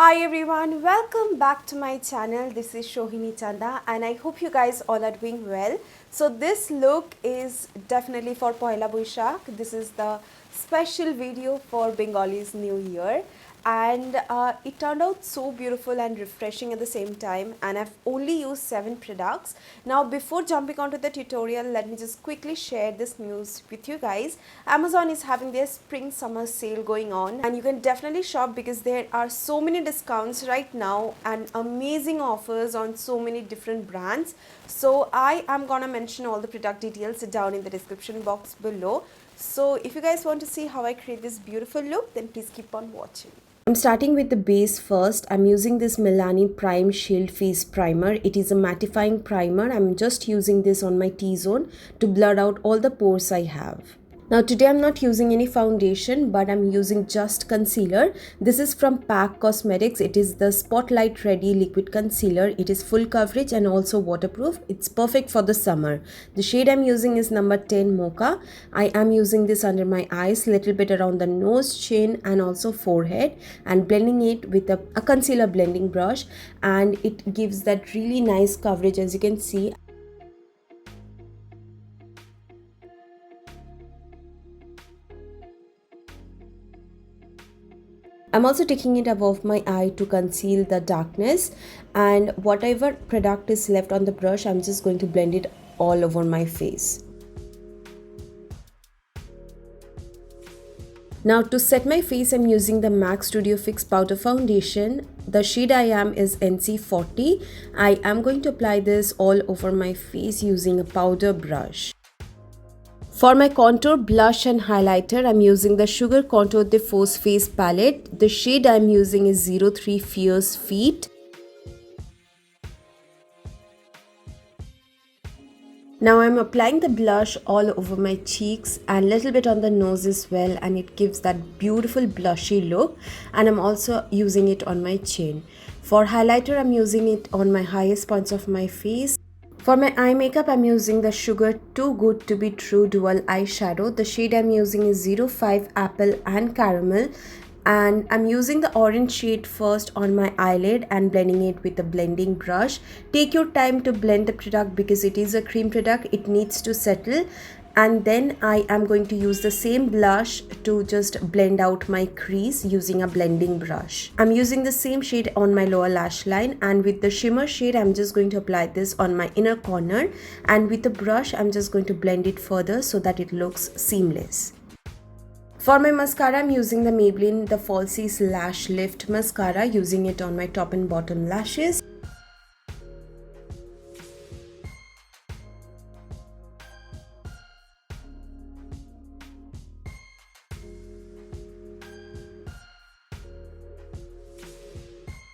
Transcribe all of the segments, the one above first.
Hi everyone, welcome back to my channel. This is SOHINI Chanda and I hope you guys all are doing well. So this look is definitely for Pohela Boisakh. This is the special video for Bengali's New Year and it turned out so beautiful and refreshing at the same time, and I've only used 7 products. Now before jumping onto the tutorial, let me just quickly share this news with you guys. Amazon is having their spring summer sale going on and you can definitely shop because there are so many discounts right now and amazing offers on so many different brands. So I am gonna mention all the product details down in the description box below. So if you guys want to see how I create this beautiful look, then please keep on watching. I'm starting with the base first. I'm using this Milani Prime Shield Face Primer. It is a mattifying primer. I'm just using this on my T-zone to blur out all the pores I have. Now today I'm not using any foundation, but I'm using just concealer. This is from M.A.C Cosmetics. It is the Spotlight Ready Liquid Concealer. It is full coverage and also waterproof. It's perfect for the summer. The shade I'm using is number 10 Mocha. I am using this under my eyes, little bit around the nose, chin and also forehead, and blending it with a concealer blending brush, and it gives that really nice coverage as you can see. I'm also taking it above my eye to conceal the darkness, and whatever product is left on the brush, I'm just going to blend it all over my face. Now to set my face, I'm using the M.A.C Studio Fix Powder Foundation. The shade I am is NC40. I am going to apply this all over my face using a powder brush. For my contour, blush and highlighter, I'm using the Sugar Contour de Force Face Palette. The shade I'm using is 03 Fierce Feet. Now I'm applying the blush all over my cheeks and little bit on the nose as well, and it gives that beautiful blushy look, and I'm also using it on my chin. For highlighter, I'm using it on my highest points of my face. For my eye makeup, I'm using the Sugar Too Good To Be True Dual Eyeshadow. The shade I'm using is 05 Apple and Caramel. And I'm using the orange shade first on my eyelid and blending it with a blending brush. Take your time to blend the product because it is a cream product. It needs to settle. And then I am going to use the same blush to just blend out my crease using a blending brush. I'm using the same shade on my lower lash line, and with the shimmer shade I'm just going to apply this on my inner corner, and with the brush I'm just going to blend it further so that it looks seamless. For my mascara, I'm using the Maybelline The Falsies Lash Lift Mascara, using it on my top and bottom lashes.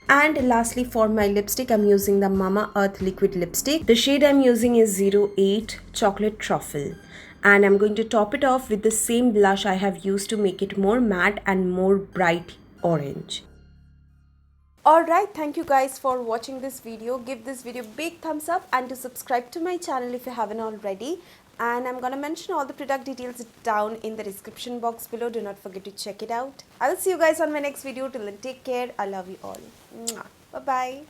And lastly, for my lipstick, I'm using the Mama Earth Liquid Lipstick. The shade I'm using is 08 Chocolate Truffle. And I'm going to top it off with the same blush I have used to make it more matte and more bright orange. Alright, thank you guys for watching this video. Give this video a big thumbs up and to subscribe to my channel if you haven't already. And I'm gonna mention all the product details down in the description box below. Do not forget to check it out. I will see you guys on my next video. Till then, take care. I love you all. Bye bye.